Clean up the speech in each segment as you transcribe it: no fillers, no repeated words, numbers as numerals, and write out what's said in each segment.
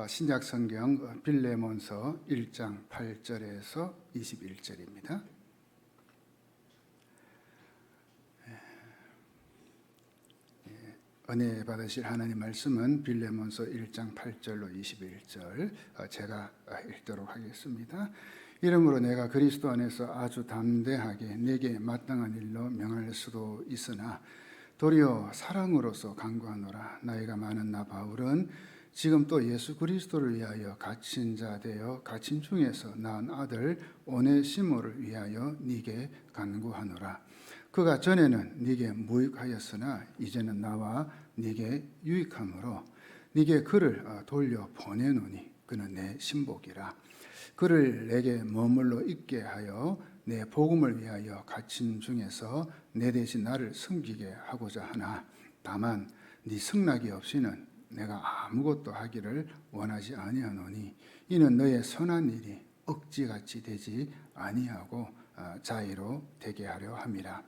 신약 성경 빌레몬서 1장 8절에서 21절입니다. 은혜 받으실 하나님 말씀은 빌레몬서 1장 8절로 21절 제가 읽도록 하겠습니다. 이러므로 내가 그리스도 안에서 아주 담대하게 내게 마땅한 일로 명할 수도 있으나 도리어 사랑으로서 간구하노라. 나이가 많은 나 바울은 지금 또 예수 그리스도를 위하여 갇힌 자 되어 갇힌 중에서 낳은 아들 오네시모를 위하여 네게 간구하노라. 그가 전에는 네게 무익하였으나 이제는 나와 네게 유익함으로 네게 그를 돌려 보내노니 그는 내 신복이라. 그를 내게 머물러 있게 하여 내 복음을 위하여 갇힌 중에서 내 대신 나를 섬기게 하고자 하나 다만 네 승낙이 없이는 내가 아무것도 하기를 원하지 아니하노니 이는 너의 선한 일이 억지같이 되지 아니하고 자의로 되게 하려 함이라.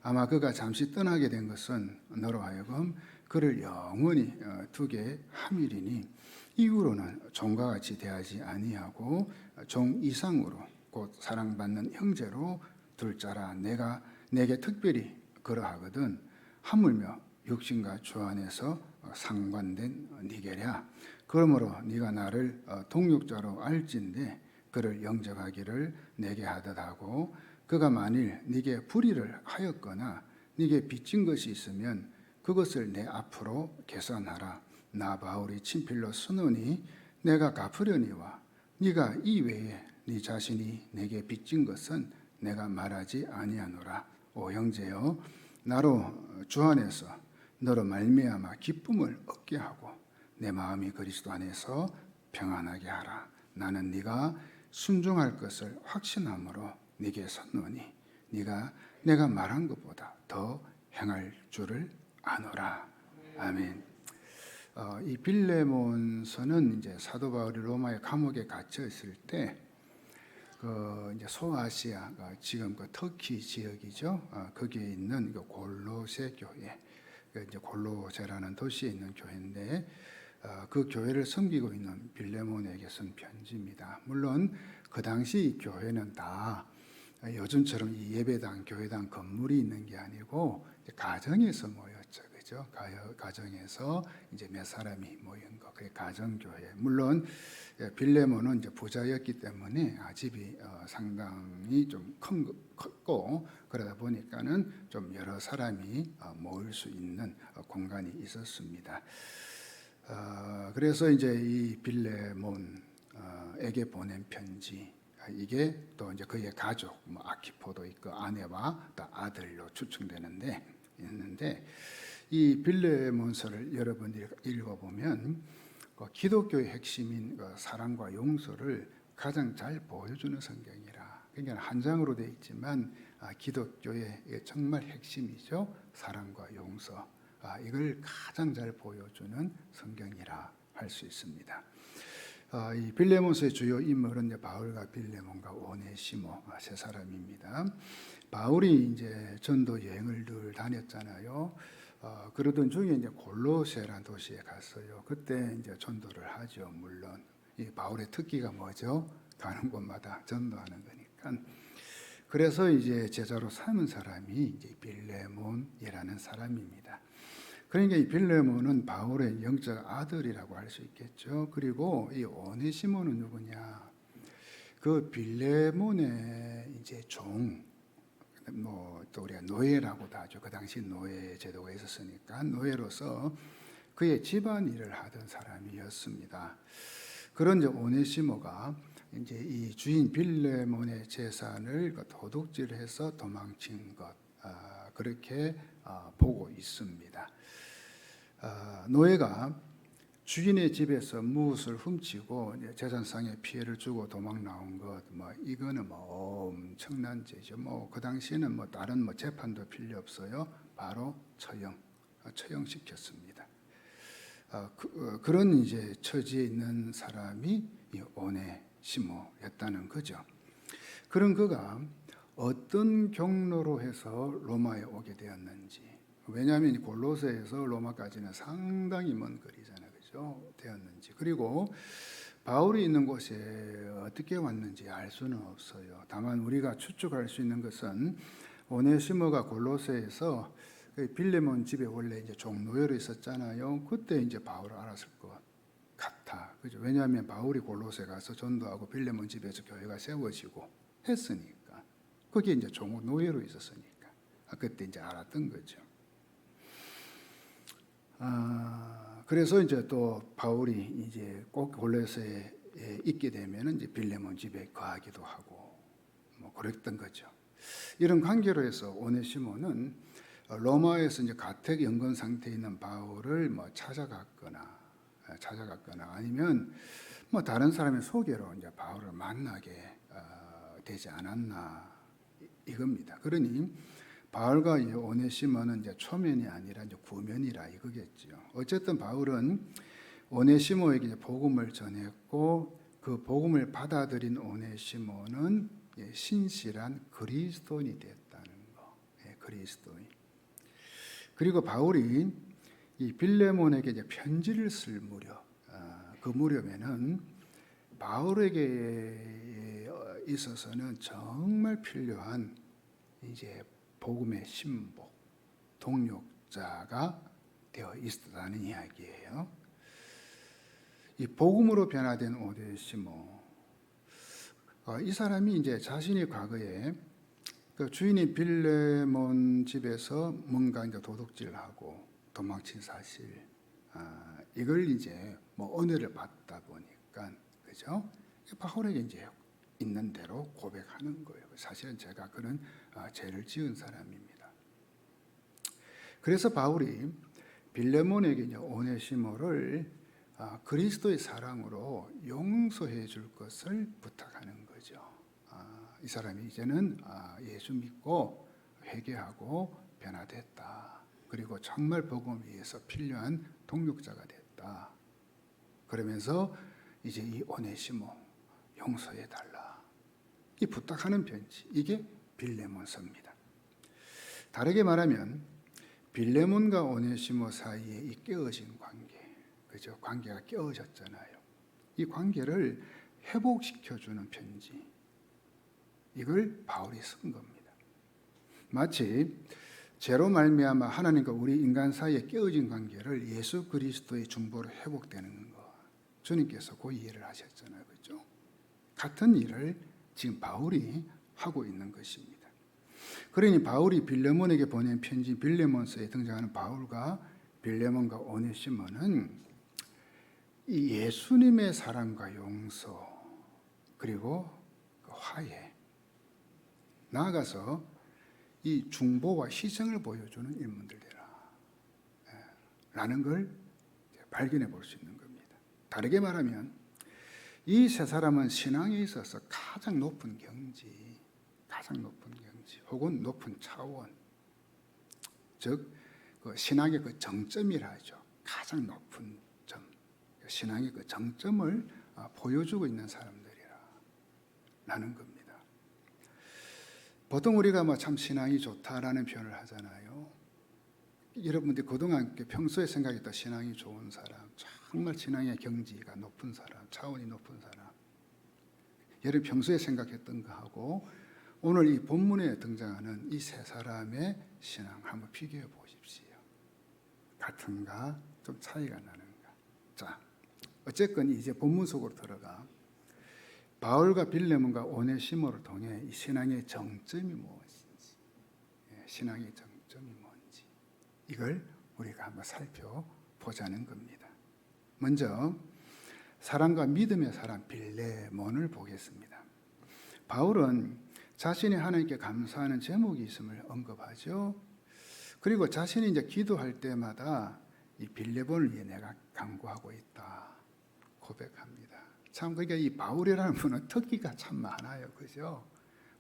아마 그가 잠시 떠나게 된 것은 너로 하여금 그를 영원히 두게 함이리니 이후로는 종과 같이 대하지 아니하고 종 이상으로 곧 사랑받는 형제로 둘 자라. 내가 내게 특별히 그러하거든 하물며 육신과 주 안에서 상관된 니게랴. 그러므로 네가 나를 동육자로 알진대 그를 영접하기를 내게 하듯하고 그가 만일 네게 불의를 하였거나 네게 빚진 것이 있으면 그것을 내 앞으로 계산하라. 나 바울이 친필로 쓰노니 내가 갚으려니와 네가 이외에 네 자신이 내게 빚진 것은 내가 말하지 아니하노라. 오 형제여, 나로 주 안에서 너로 말미암아 기쁨을 얻게 하고 내 마음이 그리스도 안에서 평안하게 하라. 나는 네가 순종할 것을 확신함으로 네게 섰노니 네가 내가 말한 것보다 더 행할 줄을 아노라. 아멘. 이 빌레몬서는 이제 사도 바울이 로마의 감옥에 갇혀 있을 때 이제 소아시아가 지금 그 터키 지역이죠. 거기에 있는 그 골로새 교회, 이제 골로새라는 도시에 있는 교회인데 그 교회를 섬기고 있는 빌레몬에게 쓴 편지입니다. 물론 그 당시 이 교회는 다 요즘처럼 이 예배당, 교회당 건물이 있는 게 아니고 가정에서 모였죠, 그죠? 가정에서 이제 몇 사람이 모인 거, 그게 가정교회. 물론 빌레몬은 이제 부자였기 때문에 집이 상당히 좀 컸고 그러다 보니까는 좀 여러 사람이 모일 수 있는 공간이 있었습니다. 그래서 이제 이 빌레몬에게 보낸 편지, 이게 또 이제 그의 가족, 아키포도 있고 아내와 또 아들로 추측되는데 있는데 이 빌레몬서를 여러분들이 읽어보면 기독교의 핵심인 사랑과 용서를 가장 잘 보여주는 성경이라. 그러니까 한 장으로 되어 있지만 기독교의 정말 핵심이죠. 사랑과 용서. 이걸 가장 잘 보여주는 성경이라 할 수 있습니다. 이 빌레몬서의 주요 인물은 바울과 빌레몬과 오네시모 세 사람입니다. 바울이 이제 전도 여행을 늘 다녔잖아요. 그러던 중에 이제 골로새라는 도시에 갔어요. 그때 이제 전도를 하죠. 물론 이 바울의 특기가 뭐죠? 가는 곳마다 전도하는 거니까. 그래서 이제 제자로 삼은 사람이 이제 빌레몬이라는 사람입니다. 그러니까 이 빌레몬은 바울의 영적 아들이라고 할 수 있겠죠. 그리고 이 오네시모는 누구냐? 그 빌레몬의 이제 또 우리가 노예라고도 하죠. 그 당시 노예 제도가 있었으니까 노예로서 그의 집안일을 하던 사람이었습니다. 그런 이제 오네시모가 이제 이 주인 빌레몬의 재산을 도둑질해서 도망친 것, 그렇게 보고 있습니다. 노예가 주인의 집에서 무엇을 훔치고 재산상의 피해를 주고 도망 나온 것, 이거는 엄청난 죄죠. 그 당시에는 다른 재판도 필요 없어요. 바로 처형시켰습니다. 그런 이제 처지에 있는 사람이 이 오네시모였다는 거죠. 그런 그가 어떤 경로로 해서 로마에 오게 되었는지. 왜냐하면 골로새에서 로마까지는 상당히 먼 거리잖아요, 그죠? 거죠. 되었는지. 그리고 바울이 있는 곳에 어떻게 왔는지 알 수는 없어요. 다만 우리가 추측할 수 있는 것은 오네시모가 골로새에서 빌레몬 집에 원래 이제 종노예로 있었잖아요. 그때 이제 바울을 알았을 것 같아. 그죠? 왜냐하면 바울이 골로새 가서 전도하고 빌레몬 집에서 교회가 세워지고 했으니까. 거기에 이제 종노예로 있었으니까. 그때 이제 알았던 거죠. 그래서 이제 또 바울이 이제 꼭 골로새에 있게 되면은 이제 빌레몬 집에 거하기도 하고 뭐 그랬던 거죠. 이런 관계로 해서 오네시모는 로마에서 이제 가택 연금 상태에 있는 바울을 뭐 찾아갔거나 아니면 뭐 다른 사람의 소개로 이제 바울을 만나게 되지 않았나 이겁니다. 그러니 바울과 오네시모는 이제 초면이 아니라 이제 구면이라 이거겠죠. 어쨌든 바울은 오네시모에게 이제 복음을 전했고 그 복음을 받아들인 오네시모는 신실한 그리스도인이 됐다는 거. 그리스도인. 그리고 바울이 이 빌레몬에게 이제 편지를 쓸 무렵, 그 무렵에는 바울에게 있어서는 정말 필요한 이제 복음의 신복, 동력자가 되어 있었다는 이야기예요. 이 복음으로 변화된 오네시모, 이 사람이 이제 자신이 과거에 그 주인이 빌레몬 집에서 뭔가 이제 도둑질하고 도망친 사실, 이걸 이제 뭐 은혜를 받다 보니까 그죠? 바울에게 이제 있는 대로 고백하는 거예요. 사실은 제가 그런 죄를 지은 사람입니다. 그래서 바울이 빌레몬에게 이제 오네시모를 그리스도의 사랑으로 용서해 줄 것을 부탁하는 거죠. 이 사람이 이제는 예수 믿고 회개하고 변화됐다. 그리고 정말 복음을 위해서 필요한 동력자가 됐다. 그러면서 이제 이 오네시모 용서해 달라. 이 부탁하는 편지, 이게 빌레몬서입니다. 다르게 말하면 빌레몬과 오네시모 사이에 이 깨어진 관계, 그죠? 관계가 깨어졌잖아요. 이 관계를 회복시켜주는 편지, 이걸 바울이 쓴 겁니다. 마치 죄로 말미암아 하나님과 우리 인간 사이에 깨어진 관계를 예수 그리스도의 중보로 회복되는 거, 주님께서 그 이해를 하셨잖아요, 그렇죠? 같은 일을 지금 바울이 하고 있는 것입니다. 그러니 바울이 빌레몬에게 보낸 편지 빌레몬서에 등장하는 바울과 빌레몬과 오네시모는 이 예수님의 사랑과 용서 그리고 그 화해, 나아가서 이 중보와 희생을 보여주는 인물들이라 라는 걸 발견해 볼 수 있는 겁니다. 다르게 말하면 이 세 사람은 신앙에 있어서 가장 높은 경지 혹은 높은 차원, 즉 그 신앙의 그 정점이라 하죠. 가장 높은 점, 신앙의 그 정점을 보여주고 있는 사람들이라는 겁니다. 보통 우리가 뭐 참 신앙이 좋다라는 표현을 하잖아요. 여러분들이 그동안 평소에 생각했던 신앙이 좋은 사람, 정말 신앙의 경지가 높은 사람, 차원이 높은 사람, 여러분 평소에 생각했던 거하고 오늘 이 본문에 등장하는 이 세 사람의 신앙 한번 비교해 보십시오. 같은가? 좀 차이가 나는가? 자, 어쨌건 이제 본문 속으로 들어가 바울과 빌레몬과 오네시모를 통해 이 신앙의 정점이 무엇인지, 신앙의 정점이 뭔지 이걸 우리가 한번 살펴보자는 겁니다. 먼저 사랑과 믿음의 사람 빌레몬을 보겠습니다. 바울은 자신이 하나님께 감사하는 제목이 있음을 언급하죠. 그리고 자신이 이제 기도할 때마다 이 빌레몬을 위해 내가 간구하고 있다 고백합니다. 참 그러니까 이 바울이라는 분은 특기가 참 많아요, 그죠?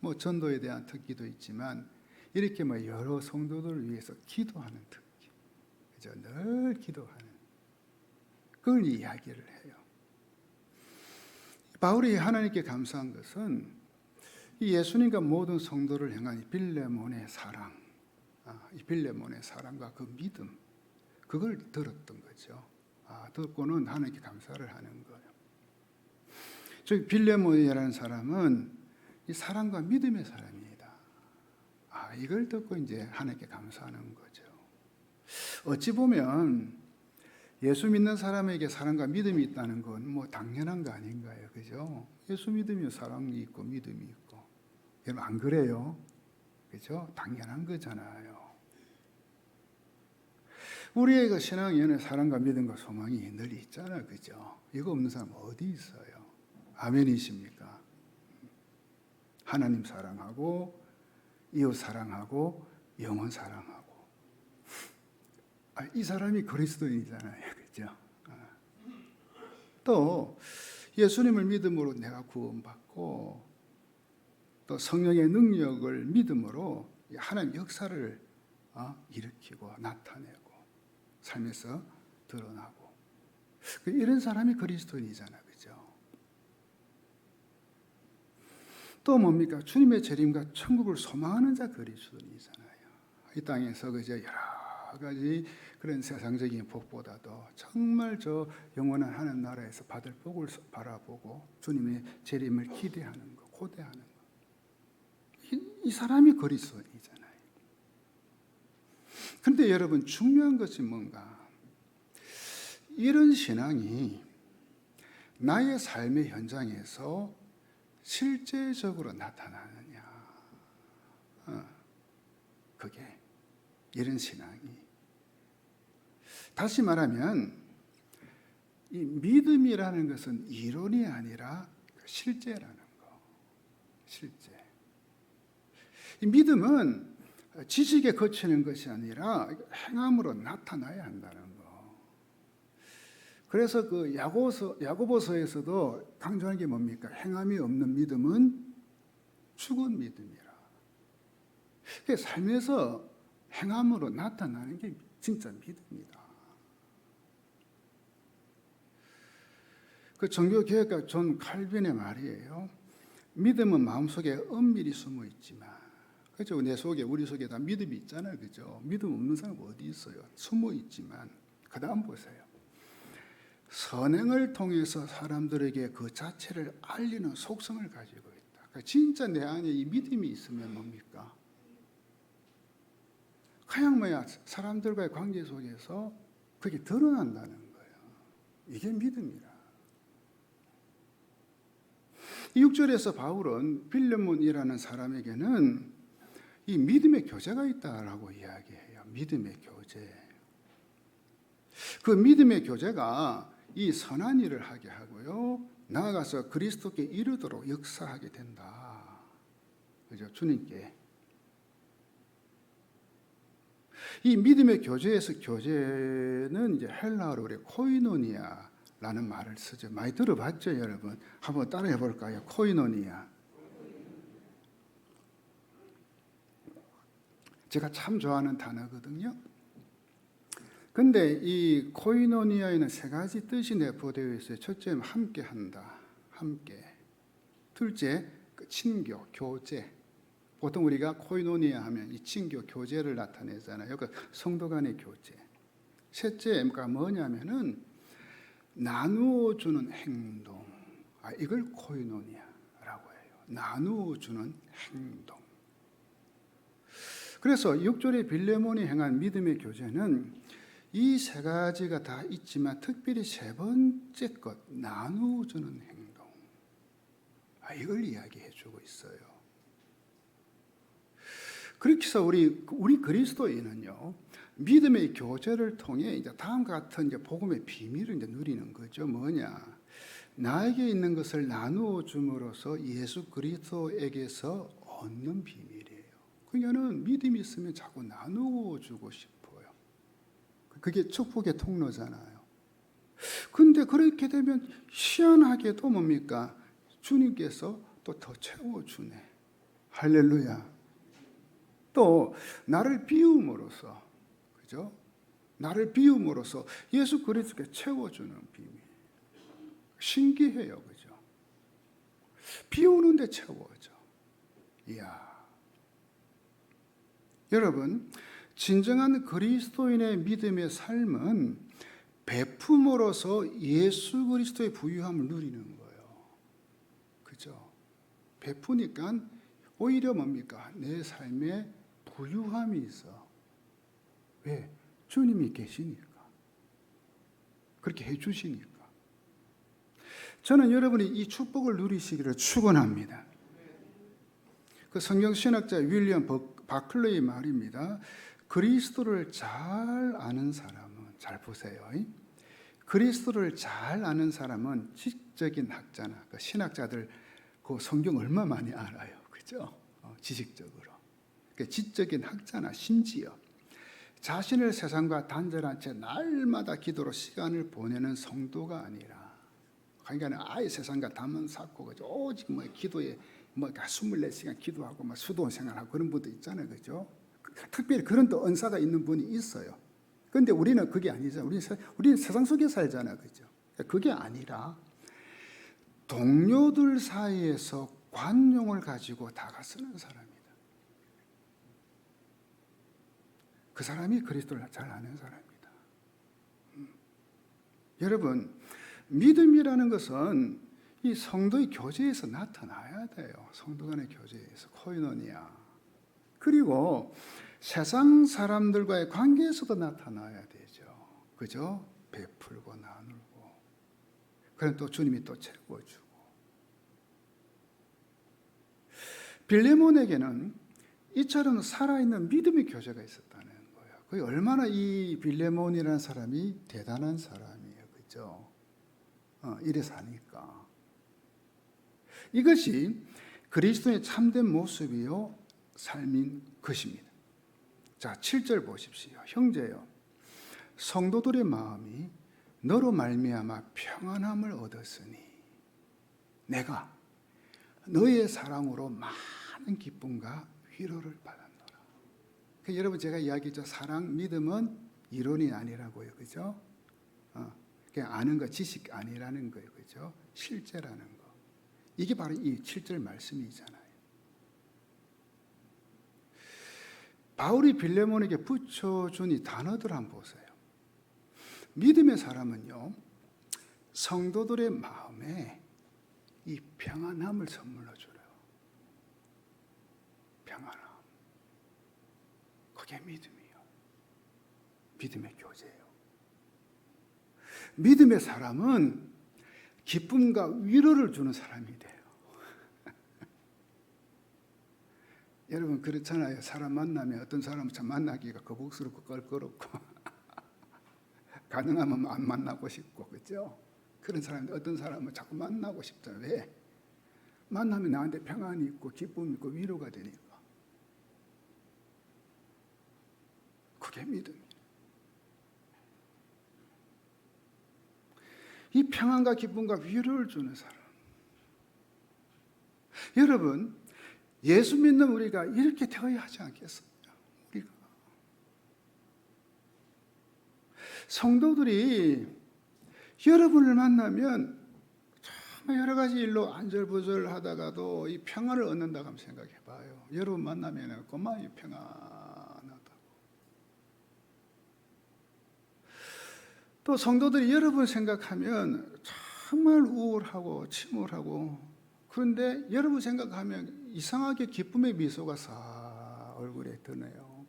뭐 전도에 대한 특기도 있지만 이렇게 뭐 여러 성도들을 위해서 기도하는 특기, 그죠? 늘 기도하는 그걸 이야기를 해요. 바울이 하나님께 감사한 것은 이 예수님과 모든 성도를 향한 이 빌레몬의 사랑, 이 빌레몬의 사랑과 그 믿음, 그걸 들었던 거죠. 듣고는 하나님께 감사를 하는 거예요. 즉 빌레몬이라는 사람은 이 사랑과 믿음의 사람입니다. 이걸 듣고 이제 하나님께 감사하는 거죠. 어찌 보면 예수 믿는 사람에게 사랑과 믿음이 있다는 건 뭐 당연한 거 아닌가요? 그죠? 예수 믿으면 사랑이 있고 믿음이 있고. 여러분 안 그래요? 그죠? 당연한 거잖아요. 우리의 그 신앙에는 사랑과 믿음과 소망이 늘 있잖아요. 그죠? 이거 없는 사람 어디 있어요? 아멘이십니까? 하나님 사랑하고 이웃 사랑하고 영혼 사랑하고 이 사람이 그리스도인이잖아요. 그죠? 또 예수님을 믿음으로 내가 구원받고 또 성령의 능력을 믿음으로 하나님 역사를 일으키고 나타내고 삶에서 드러나고 이런 사람이 그리스도인이잖아요. 그죠? 또 뭡니까? 주님의 재림과 천국을 소망하는 자 그리스도인이잖아요. 이 땅에서 그저 여러 가지 그런 세상적인 복보다도 정말 저 영원한 하늘 나라에서 받을 복을 바라보고 주님의 재림을 기대하는 것, 고대하는 것. 이 사람이 그리스도인이잖아요. 그런데 여러분 중요한 것이 뭔가? 이런 신앙이 나의 삶의 현장에서 실제적으로 나타나느냐? 그게 이런 신앙이. 다시 말하면 이 믿음이라는 것은 이론이 아니라 실제라는 거. 실제. 이 믿음은 지식에 거치는 것이 아니라 행함으로 나타나야 한다는 거. 그래서 그 야고보서에서도 강조하는 게 뭡니까? 행함이 없는 믿음은 죽은 믿음이라. 그러니까 삶에서 행함으로 나타나는 게 진짜 믿음이다. 그 종교개혁가 존 칼빈의 말이에요. 믿음은 마음속에 엄밀히 숨어 있지만, 그죠? 내 속에, 우리 속에 다 믿음이 있잖아요. 그죠? 믿음 없는 사람 어디 있어요? 숨어 있지만, 그 다음 보세요. 선행을 통해서 사람들에게 그 자체를 알리는 속성을 가지고 있다. 그러니까 진짜 내 안에 이 믿음이 있으면 뭡니까? 그냥 사람들과의 관계 속에서 그게 드러난다는 거예요. 이게 믿음이라. 이 6절에서 바울은 빌레몬이라는 사람에게는 이 믿음의 교제가 있다라고 이야기해요. 믿음의 교제. 그 믿음의 교제가 이 선한 일을 하게 하고요. 나아가서 그리스도께 이르도록 역사하게 된다. 그죠? 주님께. 이 믿음의 교제에서 교제는 이제 헬라어로 우리 코이노니아라는 말을 쓰죠. 많이 들어봤죠, 여러분? 한번 따라해 볼까요? 코이노니아. 제가 참 좋아하는 단어거든요. 근데 이 코이노니아에는 세 가지 뜻이 내포되어 있어요. 첫째는 함께 한다. 함께. 둘째, 친교, 교제. 보통 우리가 코이노니아 하면 이 친교, 교제를 나타내잖아요. 그 성도 간의 교제. 셋째가 뭐냐면은 나누어 주는 행동. 이걸 코이노니아라고 해요. 나누어 주는 행동. 그래서 6절에 빌레몬이 행한 믿음의 교제는 이 세 가지가 다 있지만 특별히 세 번째 것, 나누어 주는 행동. 이걸 이야기해 주고 있어요. 그렇게 해서 우리 그리스도인은요, 믿음의 교제를 통해 이제 다음과 같은 이제 복음의 비밀을 이제 누리는 거죠. 뭐냐? 나에게 있는 것을 나누어 줌으로써 예수 그리스도에게서 얻는 비밀이에요. 그러니까는 믿음이 있으면 자꾸 나누어 주고 싶어요. 그게 축복의 통로잖아요. 근데 그렇게 되면 희한하게도 뭡니까? 주님께서 또 더 채워주네. 할렐루야. 또 나를 비움으로써, 그죠? 나를 비움으로써 예수 그리스도께 채워주는 비밀. 신기해요, 그죠? 비우는데 채워져. 이야. 여러분, 진정한 그리스도인의 믿음의 삶은 베품으로서 예수 그리스도의 부유함을 누리는 거예요. 그죠? 베푸니까 오히려 뭡니까? 내 삶에 부유함이 있어. 왜? 주님이 계시니까. 그렇게 해주시니까. 저는 여러분이 이 축복을 누리시기를 축원합니다. 그 성경신학자 윌리엄 바클레의 말입니다. 그리스도를 잘 아는 사람은, 잘 보세요. 그리스도를 잘 아는 사람은 지적인 학자나 그 신학자들 그 성경 얼마 많이 알아요. 그죠? 지식적으로. 그 지적인 학자나 심지어 자신을 세상과 단절한 채 날마다 기도로 시간을 보내는 성도가 아니라, 그러니까 아예 세상과 담은 쌓고 그죠? 오직 뭐 기도에 뭐 24시간 기도하고 막 수도 생활하고 그런 분도 있잖아요. 그죠? 특별히 그런 또 은사가 있는 분이 있어요. 그런데 우리는 그게 아니죠. 우리는 세상 속에 살잖아요. 그죠? 그게 아니라 동료들 사이에서 관용을 가지고 다가서는 사람이다. 그 사람이 그리스도를 잘 아는 사람이다. 여러분, 믿음이라는 것은 이 성도의 교제에서 나타나야 돼요. 성도 간의 교제에서, 코이노니아. 그리고 세상 사람들과의 관계에서도 나타나야 되죠. 그죠? 베풀고 나누고. 그럼 또 주님이 또 채워주고. 빌레몬에게는 이처럼 살아있는 믿음의 교제가 있었다는 거예요. 그게 얼마나 이 빌레몬이라는 사람이 대단한 사람이에요. 그죠? 이래 사니까. 이것이 그리스도의 참된 모습이요, 삶인 것입니다. 자, 7절 보십시오. 형제여, 성도들의 마음이 너로 말미암아 평안함을 얻었으니 내가 너의 사랑으로 많은 기쁨과 위로를 받았노라. 여러분, 제가 이야기했죠. 사랑, 믿음은 이론이 아니라고요. 그죠? 그냥 아는 거, 지식 아니라는 거예요. 그죠? 실제라는 거. 이게 바로 이 7절 말씀이잖아요. 바울이 빌레몬에게 붙여준 이 단어들 한번 보세요. 믿음의 사람은요, 성도들의 마음에 이 평안함을 선물로 줘요. 평안함. 그게 믿음이에요. 믿음의 교제예요. 믿음의 사람은 기쁨과 위로를 주는 사람이 돼요. 여러분 그렇잖아요. 사람 만나면 어떤 사람은 참 만나기가 거북스럽고 껄끄럽고 가능하면 안 만나고 싶고, 그렇죠? 그런 사람들, 어떤 사람은 자꾸 만나고 싶잖아요. 왜? 만나면 나한테 평안이 있고 기쁨이 있고 위로가 되니까. 그게 믿음이에요. 이 평안과 기쁨과 위로를 주는 사람. 여러분, 예수 믿는 우리가 이렇게 되어야 하지 않겠어요? 우리가 성도들이 여러분을 만나면 정말 여러 가지 일로 안절부절하다가도 이 평안을 얻는다고 한번 생각해 봐요. 여러분 만나면 그만 평안하다고. 또 성도들이 여러분 생각하면 정말 우울하고 침울하고, 그런데 여러분 생각하면 이상하게 기쁨의 미소가 싹 얼굴에 드네요.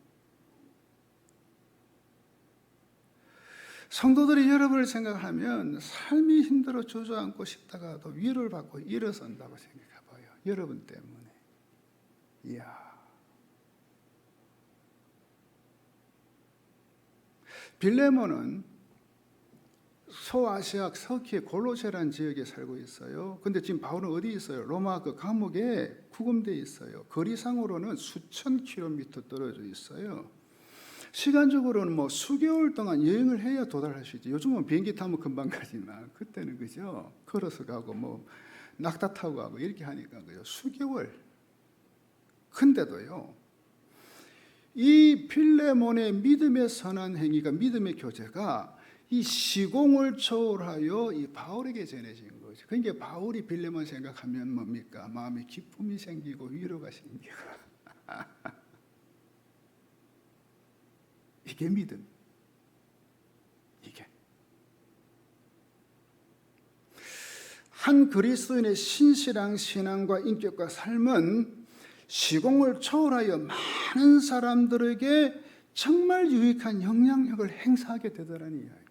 성도들이 여러분을 생각하면 삶이 힘들어 주저앉고 싶다가도 위로를 받고 일어선다고 생각해 봐요. 여러분 때문에. 이야. 빌레몬은 소아시아 서키의 골로세라는 지역에 살고 있어요. 근데 지금 바울은 어디 있어요? 로마 그 감옥에 구금되어 있어요. 거리상으로는 수천 킬로미터 떨어져 있어요. 시간적으로는 뭐 수개월 동안 여행을 해야 도달할 수 있죠. 요즘은 비행기 타면 금방 가지만 그때는 그죠? 걸어서 가고 뭐 낙타 타고 가고 이렇게 하니까 그죠? 수개월. 근데도요, 이 빌레몬의 믿음의 선한 행위가, 믿음의 교제가 이 시공을 초월하여 이 바울에게 전해진 거죠. 그러니까 바울이 빌레몬 생각하면 뭡니까? 마음에 기쁨이 생기고 위로가 생기고. 이게 믿음. 이게. 한 그리스도인의 신실한 신앙과 인격과 삶은 시공을 초월하여 많은 사람들에게 정말 유익한 영향력을 행사하게 되더라는 이야기.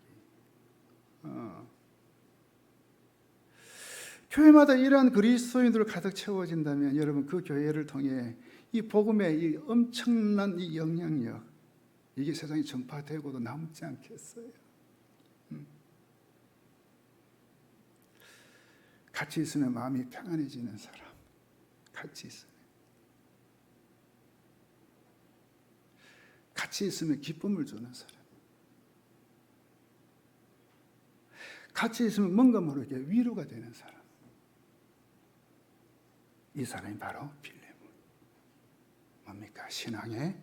교회마다 이러한 그리스도인들을 가득 채워진다면 여러분 그 교회를 통해 이 복음의 이 엄청난 이 영향력, 이게 세상에 전파되고도 남지 않겠어요? 같이 있으면 마음이 평안해지는 사람, 같이 있으면, 같이 있으면 기쁨을 주는 사람, 같이 있으면 뭔가 모르게 위로가 되는 사람, 이 사람이 바로 빌레몬. 뭡니까? 신앙의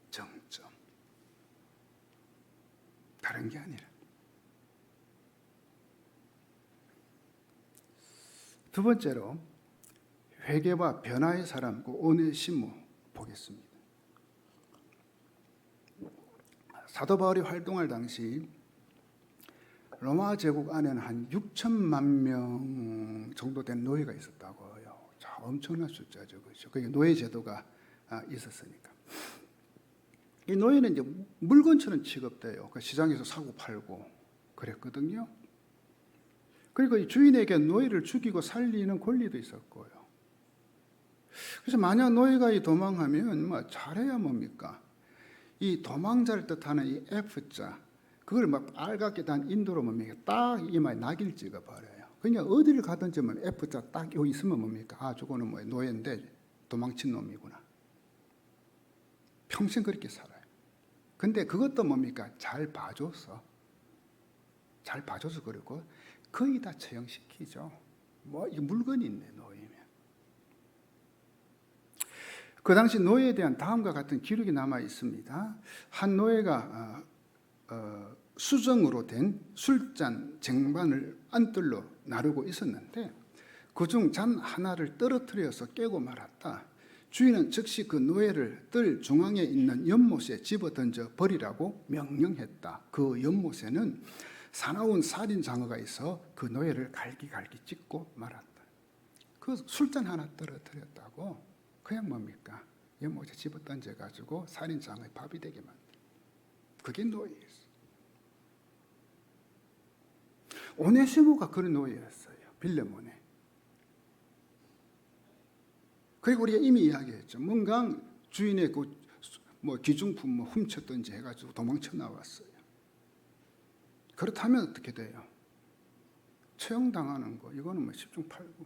정점. 다른 게 아니라. 두 번째로 회개와 변화의 사람, 오네시모 보겠습니다. 사도 바울이 활동할 당시 로마 제국 안에는 한 6천만 명 정도 된 노예가 있었다고요. 자, 엄청난 숫자죠, 그렇죠? 그게 노예 제도가 있었으니까. 이 노예는 이제 물건처럼 취급돼요. 그 시장에서 사고 팔고 그랬거든요. 그리고 이 주인에게 노예를 죽이고 살리는 권리도 있었고요. 그래서 만약 노예가 도망하면 뭐 잘해야 뭡니까? 이 도망자를 뜻하는 이 F자, 그걸 막 빨갛게 단 인도로 뭡니까? 딱 이마에 낙일 찍어버려요. 그러니까 어디를 가든지 뭐 F자 딱 여기 있으면 뭡니까? 아, 저거는 뭐 노예인데 도망친 놈이구나. 평생 그렇게 살아요. 근데 그것도 뭡니까? 잘 봐줘서 그러고 거의 다 처형시키죠. 뭐 이 물건이 있네, 노예면. 그 당시 노예에 대한 다음과 같은 기록이 남아 있습니다. 한 노예가 수정으로 된 술잔 쟁반을 안뜰로 나르고 있었는데 그중 잔 하나를 떨어뜨려서 깨고 말았다. 주인은 즉시 그 노예를 뜰 중앙에 있는 연못에 집어던져 버리라고 명령했다. 그 연못에는 사나운 살인장어가 있어 그 노예를 갈기갈기 찢고 말았다. 그 술잔 하나 떨어뜨렸다고 그냥 뭡니까? 연못에 집어던져가지고 살인장어의 밥이 되게 만든. 그게 노예였어요. 오네시모가 그런 노예였어요. 빌레몬에. 그리고 우리가 이미 이야기했죠. 뭔가 주인의 뭐 귀중품 뭐 훔쳤든지 해가지고 도망쳐 나왔어요. 그렇다면 어떻게 돼요? 처형당하는 거 이거는 뭐 10중 8구.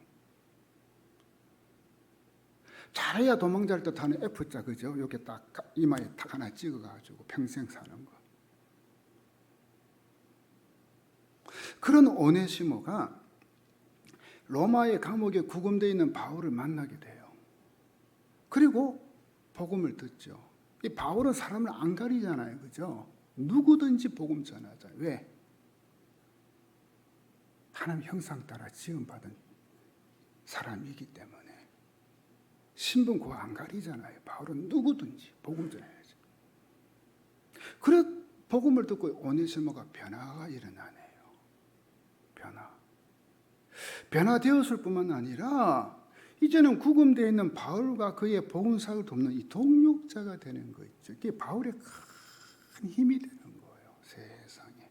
잘해야 도망자를 뜻하는 F자, 그죠? 이렇게 딱 이마에 탁 하나 찍어가지고 평생 사는 거. 그런 오네시모가 로마의 감옥에 구금되어 있는 바울을 만나게 돼요. 그리고 복음을 듣죠. 이 바울은 사람을 안 가리잖아요, 그죠? 누구든지 복음 전하잖아요. 왜? 하나님 형상 따라 지음받은 사람이기 때문에 신분 그거 안 가리잖아요. 바울은 누구든지 복음 전해야죠. 그래 복음을 듣고 오네시모가 변화가 일어나네요. 변화되었을 뿐만 아니라 이제는 구금되어 있는 바울과 그의 복음사역을 돕는 이 동력자가 되는 거 있죠. 이게 바울의 큰 힘이 되는 거예요. 세상에.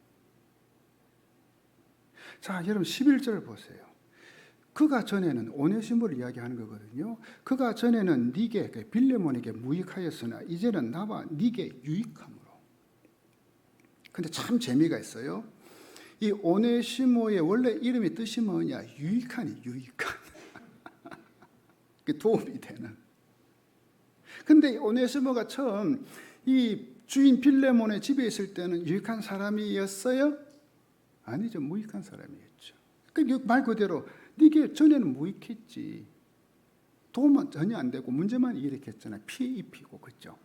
자, 여러분 11절 보세요. 그가 전에는 오네시모를 이야기하는 거거든요. 그가 전에는 네게 빌레몬에게 무익하였으나 이제는 나와 네게 유익함으로. 근데 참 재미가 있어요. 이 오네시모의 원래 이름의 뜻이 뭐냐? 유익하니 유익한. 도움이 되는. 근데 오네시모가 처음 이 주인 빌레몬의 집에 있을 때는 유익한 사람이었어요? 아니죠. 무익한 사람이었죠. 그러니까 말 그대로 네게 전에는 무익했지. 도움은 전혀 안 되고 문제만 일으켰잖아요. 피해 입히고, 그렇죠?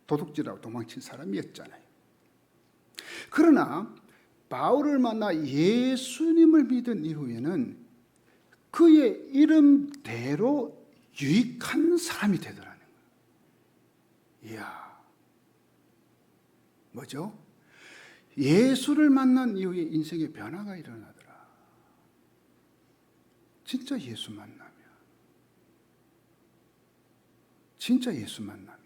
도둑질하고 도망친 사람이었잖아요. 그러나 바울을 만나 예수님을 믿은 이후에는 그의 이름대로 유익한 사람이 되더라는 거예요. 이야, 뭐죠? 예수를 만난 이후에 인생의 변화가 일어나더라. 진짜 예수 만나면, 진짜 예수 만나면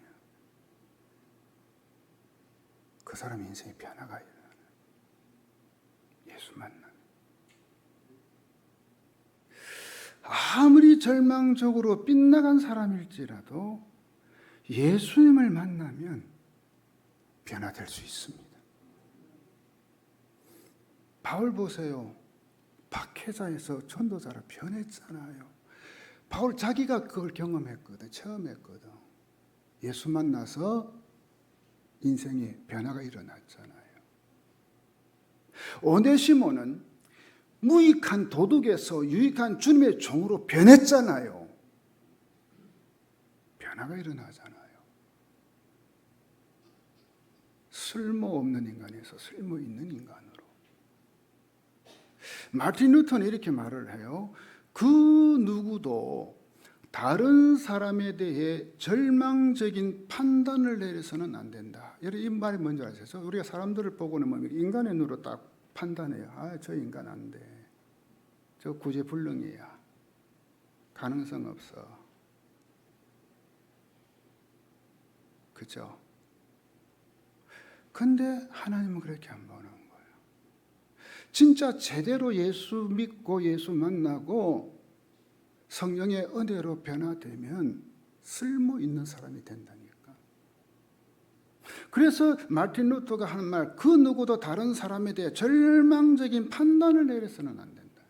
그 사람 인생에 변화가 일어나는, 예수 만나면. 아무리 절망적으로 빗나간 사람일지라도 예수님을 만나면 변화될 수 있습니다. 바울 보세요. 박해자에서 전도자로 변했잖아요. 바울 자기가 그걸 경험했거든. 처음 했거든. 예수 만나서 인생에 변화가 일어났잖아요. 오네시모는 무익한 도둑에서 유익한 주님의 종으로 변했잖아요. 변화가 일어나잖아요. 쓸모없는 인간에서 쓸모 있는 인간으로. 마틴 루터는 이렇게 말을 해요. 그 누구도 다른 사람에 대해 절망적인 판단을 내려서는 안 된다. 이 말이 뭔지 아시죠? 우리가 사람들을 보고는 뭐 인간의 눈으로 딱 판단해요. 아, 저 인간 안 돼. 저 구제불능이야. 가능성 없어. 그죠? 근데 하나님은 그렇게 안 보는 거예요. 진짜 제대로 예수 믿고 예수 만나고 성령의 은혜로 변화되면 쓸모 있는 사람이 된다니까. 그래서 마틴 루터가 하는 말, 그 누구도 다른 사람에 대해 절망적인 판단을 내려서는 안 된다.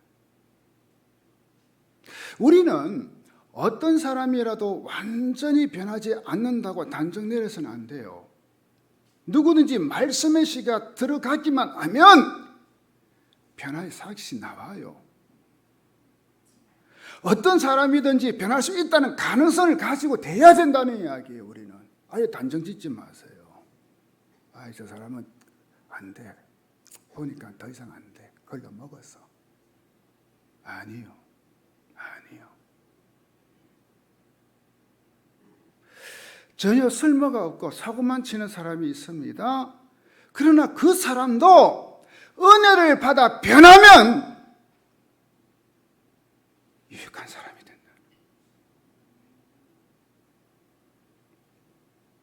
우리는 어떤 사람이라도 완전히 변하지 않는다고 단정 내려서는 안 돼요. 누구든지 말씀의 씨가 들어가기만 하면 변화의 삭시 나와요. 어떤 사람이든지 변할 수 있다는 가능성을 가지고 돼야 된다는 이야기예요. 우리는 아예 단정 짓지 마세요. 아, 저 사람은 안 돼. 보니까 더 이상 안 돼. 걸러 먹었어. 아니요. 아니요. 전혀 쓸모가 없고 사고만 치는 사람이 있습니다. 그러나 그 사람도 은혜를 받아 변하면 유익한 사람이 된다.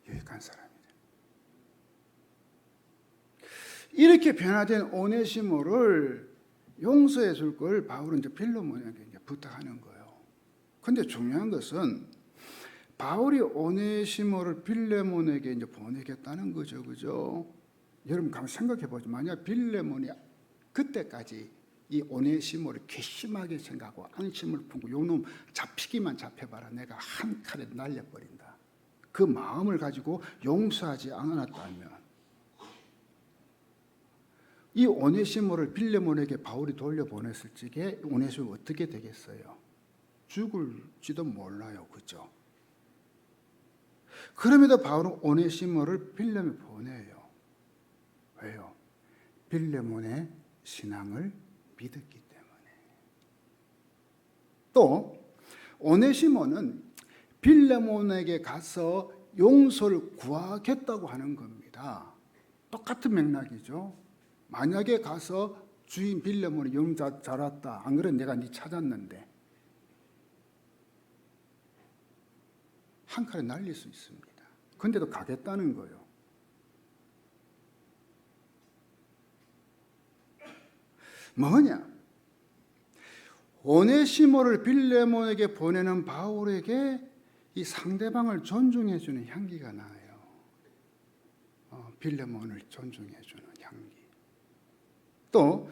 유익한 사람이 된다. 이렇게 변화된 오네시모를 용서해 줄 걸 바울은 이제 빌레몬에게 이제 부탁하는 거예요. 근데 중요한 것은 바울이 오네시모를 빌레몬에게 이제 보내겠다는 거죠. 그죠? 여러분 한번 생각해 보죠. 만약 빌레몬이 그때까지 이 오네시모를 괘씸하게 생각하고 안심을 품고 요놈 잡히기만 잡혀봐라. 내가 한 칼에 날려버린다. 그 마음을 가지고 용서하지 않았다면 이 오네시모를 빌레몬에게 바울이 돌려보냈을 적에 오네시모 어떻게 되겠어요? 죽을지도 몰라요. 그죠? 그럼에도 바울은 오네시모를 빌레몬에 보내요. 왜요? 빌레몬의 신앙을 믿었기 때문에. 또 오네시모는 빌레몬에게 가서 용서를 구하겠다고 하는 겁니다. 똑같은 맥락이죠. 만약에 가서 주인 빌레몬이 영자 잘 왔다. 안 그래 내가 네 찾았는데. 한 칼에 날릴 수 있습니다. 근데도 가겠다는 거예요. 뭐냐? 오네시모를 빌레몬에게 보내는 바울에게 이 상대방을 존중해 주는 향기가 나요. 빌레몬을 존중해 주는 향기. 또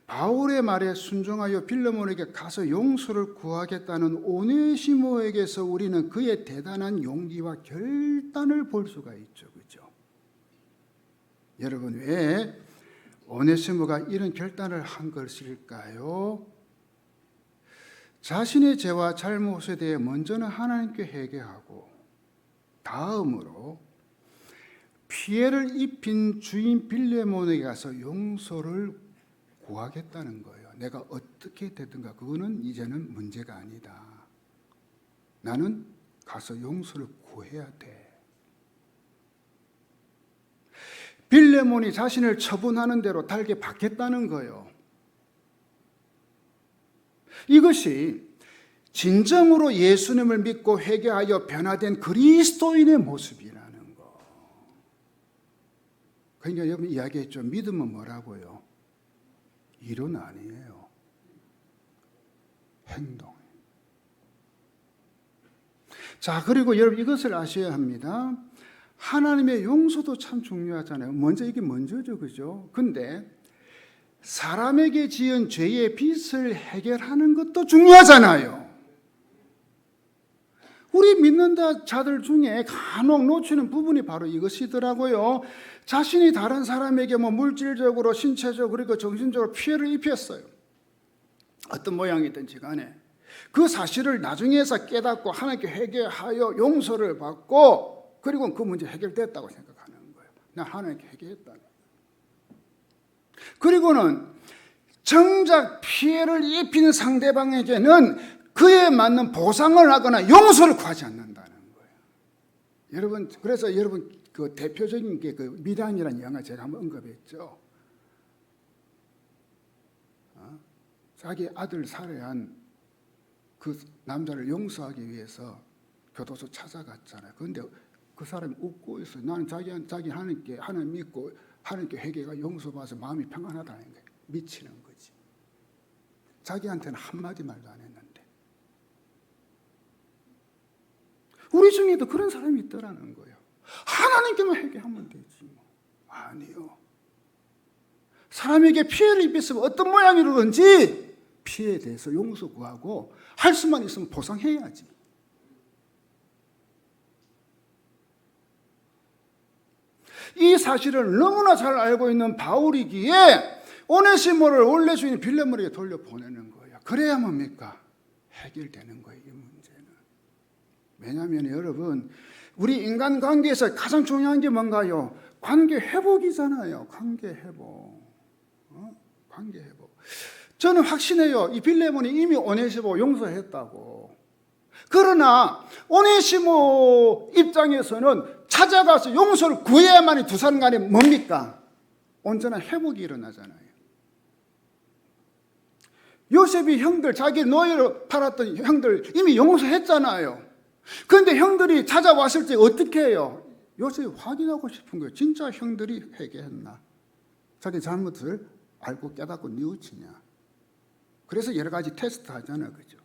바울의 말에 순종하여 빌레몬에게 가서 용서를 구하겠다는 오네시모에게서 우리는 그의 대단한 용기와 결단을 볼 수가 있죠. 그죠? 여러분, 왜 오네시모가 이런 결단을 한 것일까요? 자신의 죄와 잘못에 대해 먼저는 하나님께 회개하고 다음으로 피해를 입힌 주인 빌레몬에게 가서 용서를 구하겠다는 거예요. 내가 어떻게 되든가 그거는 이제는 문제가 아니다. 나는 가서 용서를 구해야 돼. 빌레몬이 자신을 처분하는 대로 달게 받겠다는 거예요. 이것이 진정으로 예수님을 믿고 회개하여 변화된 그리스도인의 모습이라는 거. 그러니까 여러분 이야기했죠. 믿음은 뭐라고요? 이론 아니에요. 행동. 자, 그리고 여러분 이것을 아셔야 합니다. 하나님의 용서도 참 중요하잖아요. 먼저 이게 먼저죠, 그죠? 근데 사람에게 지은 죄의 빚을 해결하는 것도 중요하잖아요. 우리 믿는 자들 중에 간혹 놓치는 부분이 바로 이것이더라고요. 자신이 다른 사람에게 물질적으로, 신체적으로, 그리고 정신적으로 피해를 입혔어요. 어떤 모양이든지 간에. 그 사실을 나중에서 깨닫고 하나님께 회개하여 용서를 받고, 그리고 그 문제 해결됐다고 생각하는 거예요. 나 하나님께 회개했다. 그리고는 정작 피해를 입힌 상대방에게는 그에 맞는 보상을 하거나 용서를 구하지 않는다는 거예요. 여러분, 그래서 여러분 그 대표적인 게 그 미량이라는 영화 제가 한번 언급했죠. 자기 아들 살해한 그 남자를 용서하기 위해서 교도소 찾아갔잖아요. 그런데 그 사람이 웃고 있어요. 나는 자기 하나님께 하나님 믿고 하나님께 회개가 용서받아서 마음이 평안하다는 거예요. 미치는 거지. 자기한테는 한마디 말도 안 했는데. 우리 중에도 그런 사람이 있더라는 거예요. 하나님께만 회개하면 되지 뭐. 아니요. 사람에게 피해를 입혔으면 어떤 모양이든지 피해에 대해서 용서 구하고 할 수만 있으면 보상해야지. 이 사실을 너무나 잘 알고 있는 바울이기에 오네시모를 원래 주인 빌레몬에게 돌려보내는 거예요. 그래야 뭡니까? 해결되는 거예요, 이 문제는. 왜냐하면 여러분, 우리 인간관계에서 가장 중요한 게 뭔가요? 관계 회복이잖아요. 관계 회복. 관계 회복. 저는 확신해요. 이 빌레몬이 이미 오네시모 용서했다고. 그러나 오네시모 입장에서는 찾아가서 용서를 구해야만이 두 사람 간에 뭡니까? 온전한 회복이 일어나잖아요. 요셉이 형들, 자기 노예로 팔았던 형들 이미 용서했잖아요. 그런데 형들이 찾아왔을 때 어떻게 해요? 요셉이 확인하고 싶은 거예요. 진짜 형들이 회개했나? 자기 잘못을 알고 깨닫고 뉘우치냐? 그래서 여러 가지 테스트 하잖아요. 그죠?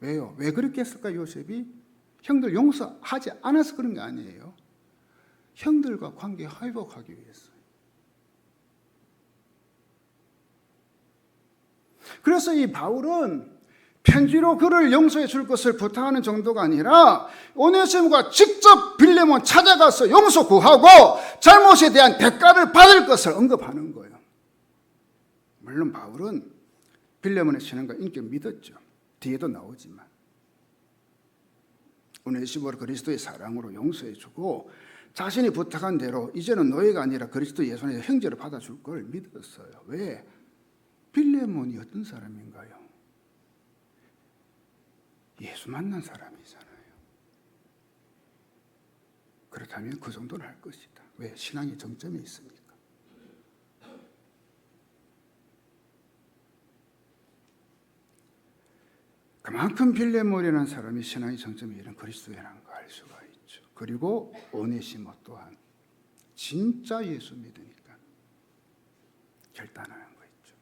왜요? 왜 그렇게 했을까, 요셉이? 형들 용서하지 않아서 그런 게 아니에요. 형들과 관계 회복하기 위해서. 그래서 이 바울은 편지로 그를 용서해 줄 것을 부탁하는 정도가 아니라 오네시모가 직접 빌레몬 찾아가서 용서 구하고 잘못에 대한 대가를 받을 것을 언급하는 거예요. 물론 바울은 빌레몬의 신앙과 인격을 믿었죠. 뒤에도 나오지만 오네시모를 그리스도의 사랑으로 용서해 주고 자신이 부탁한 대로 이제는 노예가 아니라 그리스도 예수 안에서 형제를 받아줄 걸 믿었어요. 왜? 빌레몬이 어떤 사람인가요? 예수 만난 사람이잖아요. 그렇다면 그 정도는 할 것이다. 왜? 신앙의 정점에 있으니까. 그만큼 빌레몬이라는 사람이 신앙의 정점에 이른 그리스도인한 걸 알 수가 있죠. 그리고 오네시모 또한 진짜 예수 믿으니까 결단하는 거 있죠.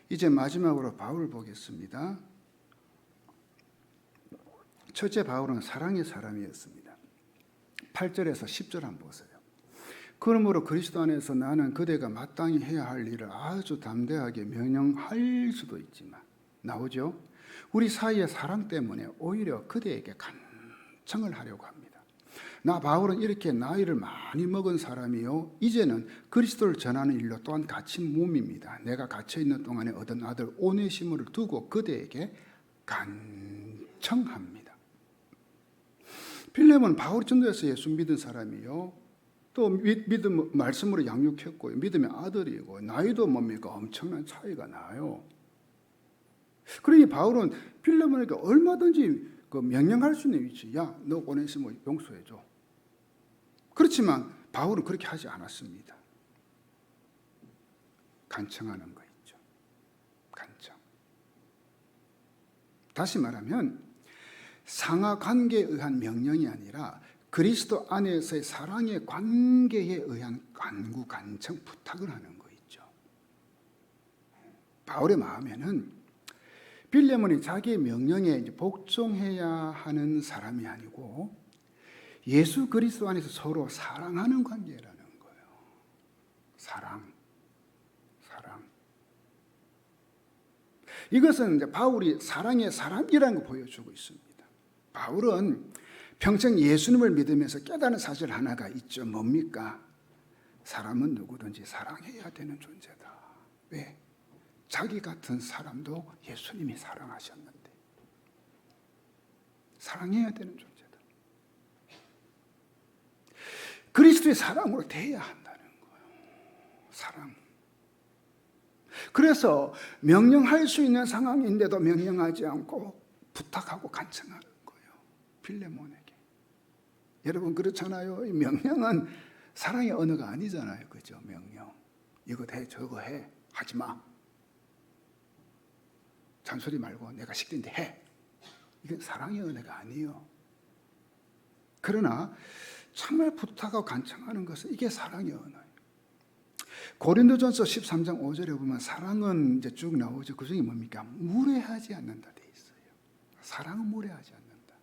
이제 마지막으로 바울 보겠습니다. 첫째, 바울은 사랑의 사람이었습니다. 8절에서 10절 한번 보세요. 그러므로 그리스도 안에서 나는 그대가 마땅히 해야 할 일을 아주 담대하게 명령할 수도 있지만 나오죠. 우리 사이의 사랑 때문에 오히려 그대에게 간청을 하려고 합니다. 나 바울은 이렇게 나이를 많이 먹은 사람이요 이제는 그리스도를 전하는 일로 또한 갇힌 몸입니다. 내가 갇혀있는 동안에 얻은 아들 오네시모를 두고 그대에게 간청합니다. 빌레몬은 바울이 전도해서 예수 믿은 사람이요 또 믿음 말씀으로 양육했고 믿음의 아들이고 나이도 뭡니까 엄청난 차이가 나요. 그러니 바울은 빌레몬에게 얼마든지 그 명령할 수 있는 위치, 야, 너 오네시모 용서해줘. 그렇지만 바울은 그렇게 하지 않았습니다. 간청하는 거 있죠. 다시 말하면 상하 관계에 의한 명령이 아니라 그리스도 안에서의 사랑의 관계에 의한 간구, 간청, 부탁을 하는 거 있죠. 바울의 마음에는 빌레몬이 자기의 명령에 복종해야 하는 사람이 아니고 예수 그리스도 안에서 서로 사랑하는 관계라는 거예요. 사랑. 이것은 이제 바울이 사랑의 사람이라는 걸 보여주고 있습니다. 바울은 평생 예수님을 믿으면서 깨달은 사실 하나가 있죠. 뭡니까? 사람은 누구든지 사랑해야 되는 존재다. 왜? 자기 같은 사람도 예수님이 사랑하셨는데 사랑해야 되는 존재다. 그리스도의 사랑으로 대해야 한다는 거예요. 사랑. 그래서 명령할 수 있는 상황인데도 명령하지 않고 부탁하고 간청하는 거예요. 빌레몬에게. 여러분 그렇잖아요. 명령은 사랑의 언어가 아니잖아요. 그죠? 명령. 이거 해, 저거 해. 하지 마. 잔소리 말고 내가 시키는데 해. 이건 사랑의 언어가 아니에요. 그러나 정말 부탁하고 간청하는 것은 이게 사랑의 언어예요. 고린도전서 13장 5절에 보면 사랑은 이제 쭉 나오죠. 그 중에 뭡니까? 무례하지 않는다 돼 있어요. 사랑은 무례하지 않는다.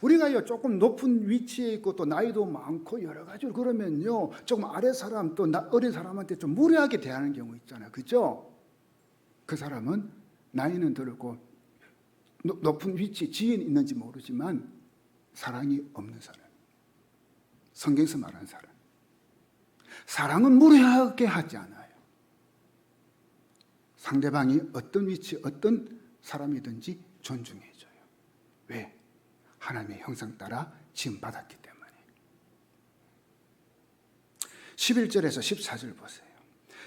우리가 조금 높은 위치에 있고 또 나이도 많고 여러 가지로 그러면요, 조금 아래 사람 또 어린 사람한테 좀 무례하게 대하는 경우 있잖아요. 그죠? 그 사람은 나이는 들고 높은 위치에 지위는 있는지 모르지만 사랑이 없는 사람. 성경에서 말하는 사람. 사랑은 무례하게 하지 않아요. 상대방이 어떤 위치, 어떤 사람이든지 존중해줘요. 왜? 하나님의 형상 따라 지음받았기 때문에. 11절에서 14절 보세요.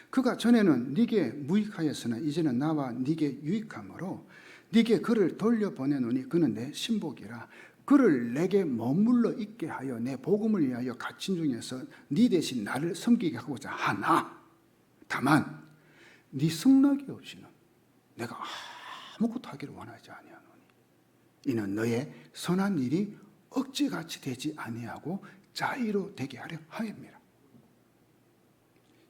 그가 전에는 네게 무익하였으나 이제는 나와 네게 유익함으로 네게 그를 돌려보내노니 그는 내 신복이라. 그를 내게 머물러 있게 하여 내 복음을 위하여 갇힌 중에서 네 대신 나를 섬기게 하고자 하나 다만 네 승낙이 없이는 내가 아무것도 하기를 원하지 아니하노니 이는 너의 선한 일이 억지같이 되지 아니하고 자의로 되게 하려 하였느니라.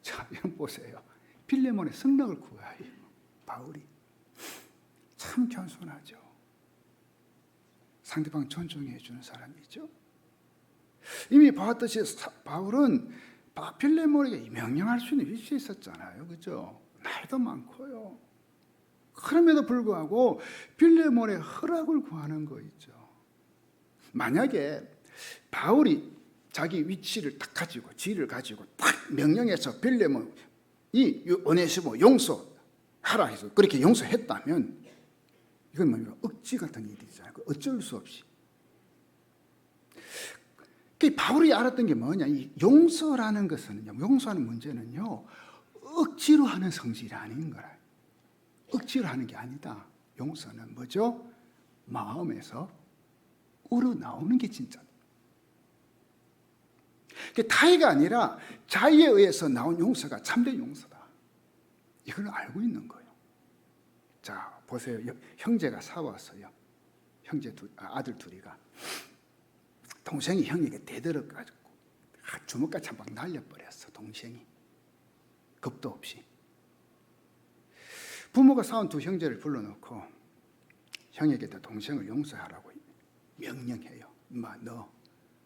자, 여러분 보세요. 빌레몬의 승낙을 구하여 바울이 참 겸손하죠. 상대방 존중해 주는 사람이죠. 이미 봤듯이 바울은 빌레몬에게 명령할 수 있는 위치에 있었잖아요. 그죠? 나이도 많고요. 그럼에도 불구하고 빌레몬의 허락을 구하는 거 있죠. 만약에 바울이 자기 위치를 딱 가지고 지위를 가지고 딱 명령해서 빌레몬이 오네시모 용서하라 해서 그렇게 용서했다면 이건 뭡니까? 억지 같은 일이잖아요. 어쩔 수 없이. 바울이 알았던 게 뭐냐? 이 용서라는 것은요, 용서하는 문제는요, 억지로 하는 성질이 아닌 거라. 억지로 하는 게 아니다. 용서는 뭐죠? 마음에서 우러나오는 게 진짜다. 타의가 아니라 자의에 의해서 나온 용서가 참된 용서다. 이걸 알고 있는 거예요. 자, 보세요. 형제가 싸웠어요. 아들 둘이가. 동생이 형에게 대들어가지고 주먹같이 한 방 날려버렸어. 동생이. 겁도 없이. 부모가 싸운 두 형제를 불러놓고 형에게 동생을 용서하라고 명령해요. 엄마, 너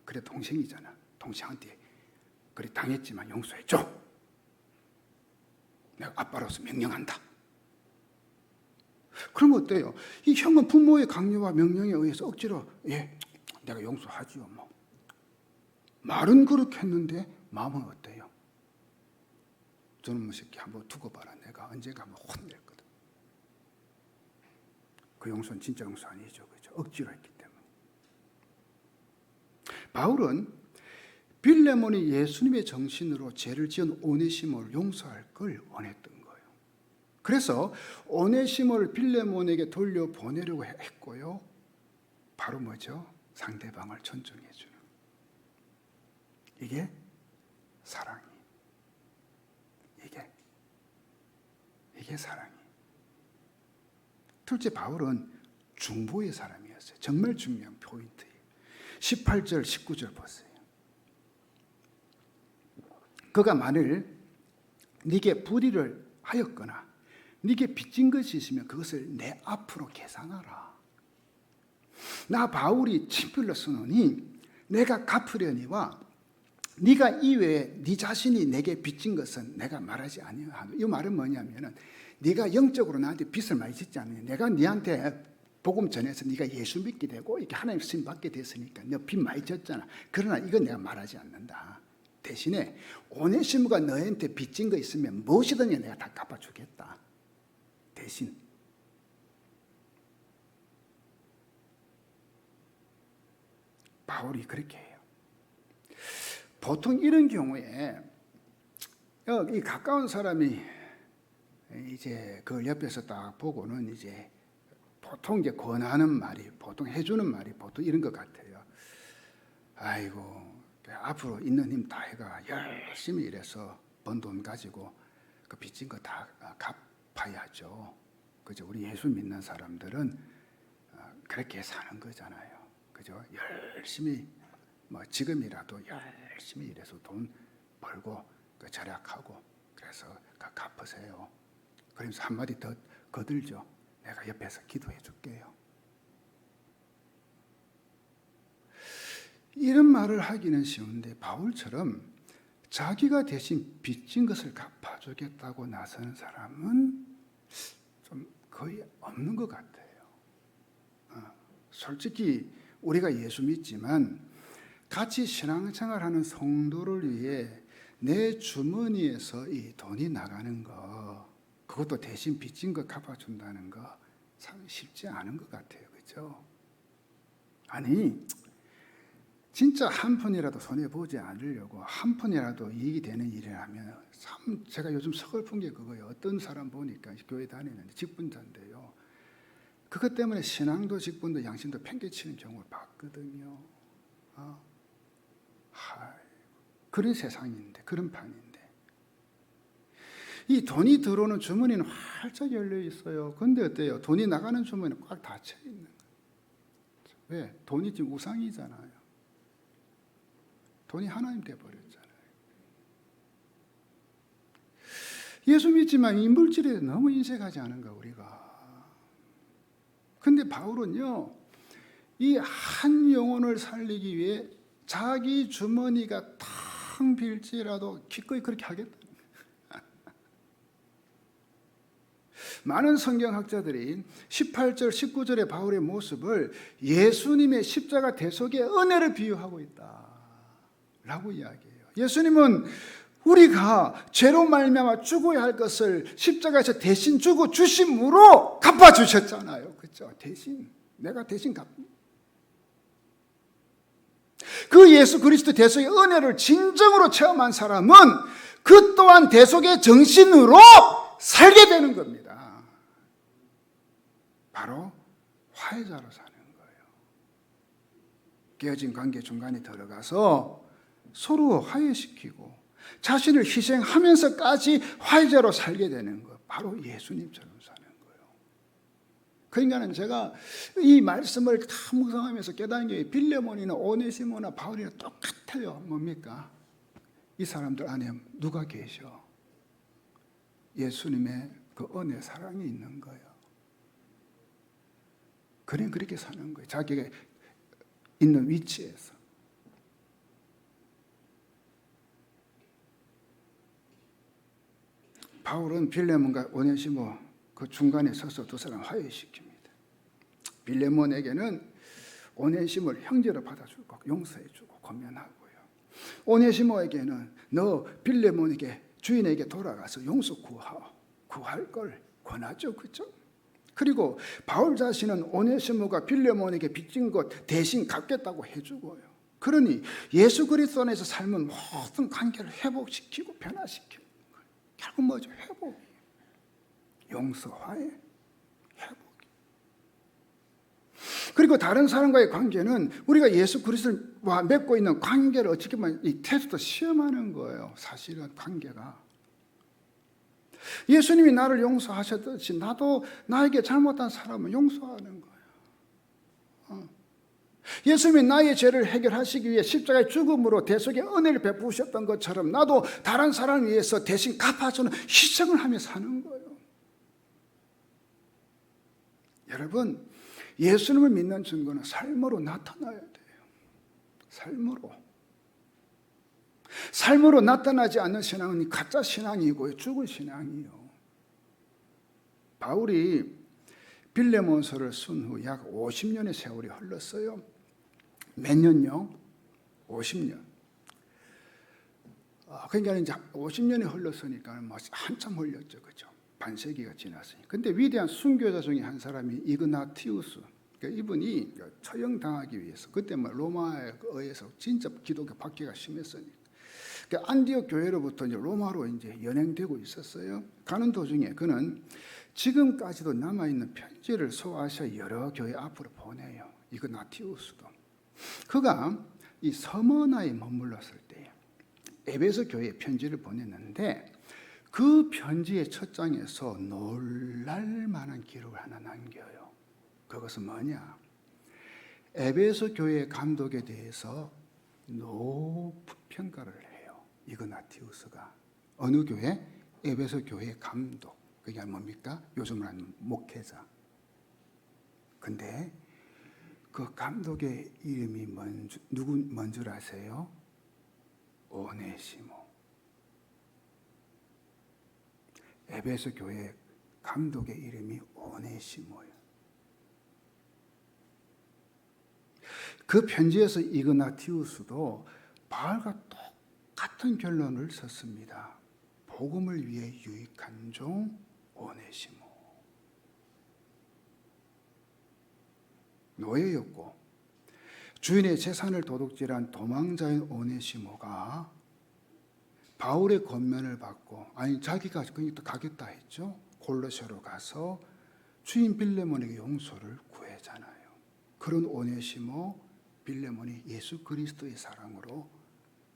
그래 동생이잖아. 동생한테 그래 당했지만 용서해줘. 내가 아빠로서 명령한다. 그러면 어때요? 이 형은 부모의 강요와 명령에 의해서 억지로 내가 용서하지요. 뭐. 말은 그렇게 했는데 마음은 어때요? 저놈의 새끼 한번 두고 봐라. 내가 언젠가 한번 혼낼거든. 그 용서는 진짜 용서 아니죠. 그렇죠? 억지로 했기 때문에. 바울은 빌레몬이 예수님의 정신으로 죄를 지은 오네시모를 용서할 걸 원했던 거예요. 그래서 오네시모를 빌레몬에게 돌려보내려고 했고요. 바로 뭐죠? 상대방을 존중해 주는. 이게 사랑이. 이게 사랑이. 둘째, 바울은 중보의 사람이었어요. 정말 중요한 포인트예요. 18절, 19절 보세요. 그가 만일 네게 불의를 하였거나 네게 빚진 것이 있으면 그것을 내 앞으로 계산하라. 나 바울이 친필로 쓰노니 내가 갚으려니와 네가 이외에 네 자신이 내게 빚진 것은 내가 말하지 아니하노. 이 말은 뭐냐면은 네가 영적으로 나한테 빚을 많이 짓지 않느냐. 내가 네한테 복음 전해서 네가 예수 믿게 되고 이렇게 하나님 쓰임 받게 됐으니까 너 빚 많이 졌잖아. 그러나 이건 내가 말하지 않는다. 대신에 오네시모가 너한테 빚진 거 있으면 무엇이든지 내가 다 갚아주겠다. 대신 바울이 그렇게 해요. 보통 이런 경우에 이 가까운 사람이 이제 그걸 옆에서 딱 보고는 이제 보통 이제 권하는 말이, 보통 해주는 말이 보통 이런 것 같아요. 아이고, 앞으로 있는 힘 다 해가 열심히 일해서 번 돈 가지고 그 빚진 거 다 갚아야죠. 그죠? 우리 예수 믿는 사람들은 그렇게 사는 거잖아요. 그죠? 열심히 뭐 지금이라도 열심히 일해서 돈 벌고 그 절약하고 그래서 갚으세요. 그러면서 한마디 더 거들죠. 내가 옆에서 기도해 줄게요. 이런 말을 하기는 쉬운데 바울처럼 자기가 대신 빚진 것을 갚아주겠다고 나서는 사람은 좀 거의 없는 것 같아요. 솔직히 우리가 예수 믿지만 같이 신앙생활하는 성도를 위해 내 주머니에서 이 돈이 나가는 거, 그것도 대신 빚진 거 갚아준다는 거 참 쉽지 않은 것 같아요. 그렇죠? 아니 진짜 한 푼이라도 손해보지 않으려고 한 푼이라도 이익이 되는 일을 하면 참 제가 요즘 서글픈 게 그거예요. 어떤 사람 보니까 교회 다니는데 직분자인데요. 그것 때문에 신앙도 직분도 양심도 팽개치는 경우를 봤거든요. 그런 세상인데, 그런 판인데. 이 돈이 들어오는 주머니는 활짝 열려 있어요. 그런데 어때요? 돈이 나가는 주머니는 꽉 닫혀 있는 거예요. 왜? 돈이 지금 우상이잖아요. 돈이 하나님 돼버렸잖아요. 예수 믿지만 이 물질에 너무 인색하지 않은가 우리가. 근데 바울은요, 이 한 영혼을 살리기 위해 자기 주머니가 텅 빌지라도 기꺼이 그렇게 하겠다. 많은 성경학자들이 18절, 19절의 바울의 모습을 예수님의 십자가 대속의 은혜를 비유하고 있다라고 이야기해요. 예수님은 우리가 죄로 말미암아 죽어야 할 것을 십자가에서 대신 주고 주심으로 갚아주셨잖아요. 그렇죠? 대신 내가 대신 그 예수 그리스도 대속의 은혜를 진정으로 체험한 사람은 그 또한 대속의 정신으로 살게 되는 겁니다. 바로 화해자로 사는 거예요. 깨어진 관계 중간에 들어가서 서로 화해시키고 자신을 희생하면서까지 화해자로 살게 되는 거, 바로 예수님처럼 사는 거예요. 그러니까는 제가 이 말씀을 다 묵상하면서 깨달은 게 빌레몬이나 오네시모나 바울이나 똑같아요. 뭡니까? 이 사람들 안에 누가 계셔? 예수님의 그 은혜 사랑이 있는 거예요. 그냥 그렇게 사는 거예요. 자기가 있는 위치에서. 바울은 빌레몬과 오네시모 그 중간에 서서 두 사람 화해시킵니다. 빌레몬에게는 오네시모를 형제로 받아주고 용서해주고 권면하고요. 오네시모에게는 너 빌레몬에게 주인에게 돌아가서 용서 구할 걸 권하죠. 그렇죠? 그리고 바울 자신은 오네시모가 빌레몬에게 빚진 것 대신 갚겠다고 해주고요. 그러니 예수 그리스도 안에서 삶은 모든 관계를 회복시키고 변화시키는 거예요. 결국 뭐죠? 회복이에요. 용서, 화해, 회복이. 그리고 다른 사람과의 관계는 우리가 예수 그리스도와 맺고 있는 관계를 어떻게 보면 이 테스트 시험하는 거예요. 사실은 관계가. 예수님이 나를 용서하셨듯이 나도 나에게 잘못한 사람은 용서하는 거예요. 예수님이 나의 죄를 해결하시기 위해 십자가의 죽음으로 대속의 은혜를 베푸셨던 것처럼 나도 다른 사람을 위해서 대신 갚아주는 희생을 하며 사는 거예요. 여러분, 예수님을 믿는 증거는 삶으로 나타나야 돼요. 삶으로 나타나지 않는 신앙은 가짜 신앙이고 죽은 신앙이에요. 바울이 빌레몬서를 쓴 후 약 50년의 세월이 흘렀어요. 몇 년요? 50년. 그러니까 이제 50년이 흘렀으니까 뭐 한참 흘렸죠, 그죠? 반세기가 지났으니. 근데 위대한 순교자 중에 한 사람이 이그나티우스. 그러니까 이분이 처형당하기 위해서 그때 뭐 로마에 의해서 진짜 기독교 박해가 심했으니까. 그러니까 안디옥 교회로부터 이제 로마로 이제 연행되고 있었어요. 가는 도중에 그는 지금까지도 남아있는 편지를 소아시아 여러 교회 앞으로 보내요. 이그나티우스도. 그가 이 서머나에 머물렀을 때 에베소 교회에 편지를 보냈는데 그 편지의 첫 장에서 놀랄 만한 기록을 하나 남겨요. 그것은 뭐냐? 에베소 교회 감독에 대해서 높은 평가를 해요. 이그나티우스가. 어느 교회? 에베소 교회 감독. 그게 뭡니까? 요즘으로 하는 목회자. 근데 그 감독의 이름이 뭔 줄 아세요? 오네시모. 에베소 교회 감독의 이름이 오네시모예요. 그 편지에서 이그나티우스도 바울과 똑같은 결론을 썼습니다. 복음을 위해 유익한 종 오네시모. 노예였고 주인의 재산을 도둑질한 도망자인 오네시모가 바울의 권면을 받고 자기가 그러니까 가겠다 했죠. 골로새로 가서 주인 빌레몬에게 용서를 구해잖아요. 그런 오네시모 빌레몬이 예수 그리스도의 사랑으로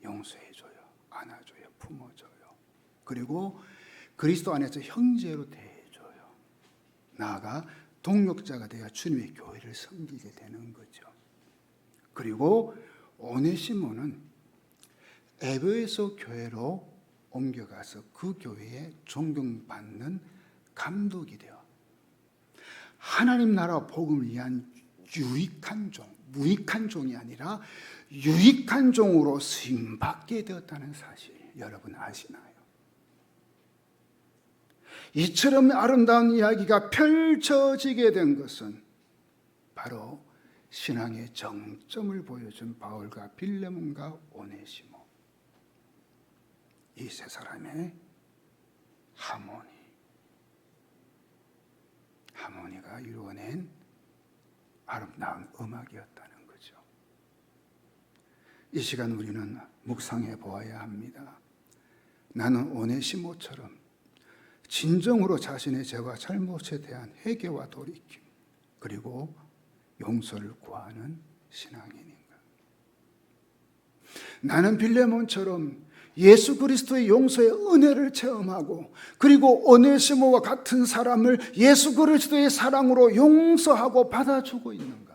용서해줘요. 안아줘요. 품어줘요. 그리고 그리스도 안에서 형제로 대해줘요. 나아가 동역자가 되어 주님의 교회를 섬기게 되는 거죠. 그리고 오네시모는 에베소 교회로 옮겨가서 그 교회에 존경받는 감독이 되어 하나님 나라 복음을 위한 유익한 종, 무익한 종이 아니라 유익한 종으로 쓰임받게 되었다는 사실 여러분 아시나요? 이처럼 아름다운 이야기가 펼쳐지게 된 것은 바로 신앙의 정점을 보여준 바울과 빌레몬과 오네시모, 이 세 사람의 하모니가 이루어낸 아름다운 음악이었다는 거죠. 이 시간 우리는 묵상해 보아야 합니다. 나는 오네시모처럼 진정으로 자신의 죄와 잘못에 대한 회개와 돌이킴 그리고 용서를 구하는 신앙인인가? 나는 빌레몬처럼 예수 그리스도의 용서의 은혜를 체험하고 그리고 오네시모와 같은 사람을 예수 그리스도의 사랑으로 용서하고 받아주고 있는가?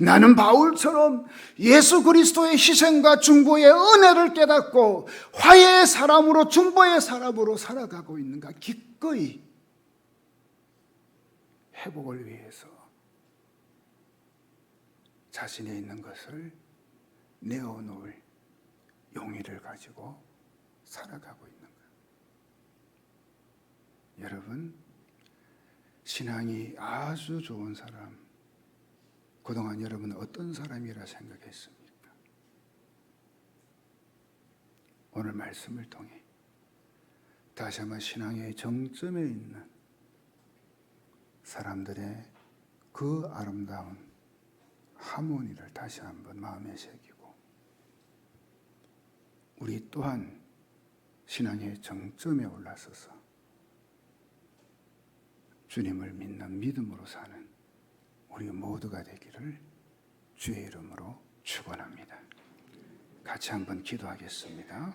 나는 바울처럼 예수 그리스도의 희생과 중보의 은혜를 깨닫고 화해의 사람으로 중보의 사람으로 살아가고 있는가? 기꺼이 회복을 위해서 자신에 있는 것을 내어놓을 용의를 가지고 살아가고 있는가? 여러분, 신앙이 아주 좋은 사람, 그동안 여러분은 어떤 사람이라 생각했습니까? 오늘 말씀을 통해 다시 한번 신앙의 정점에 있는 사람들의 그 아름다운 하모니를 다시 한번 마음에 새기고 우리 또한 신앙의 정점에 올라서서 주님을 믿는 믿음으로 사는 우리 모두가 되기를 주의 이름으로 축원합니다. 같이 한번 기도하겠습니다.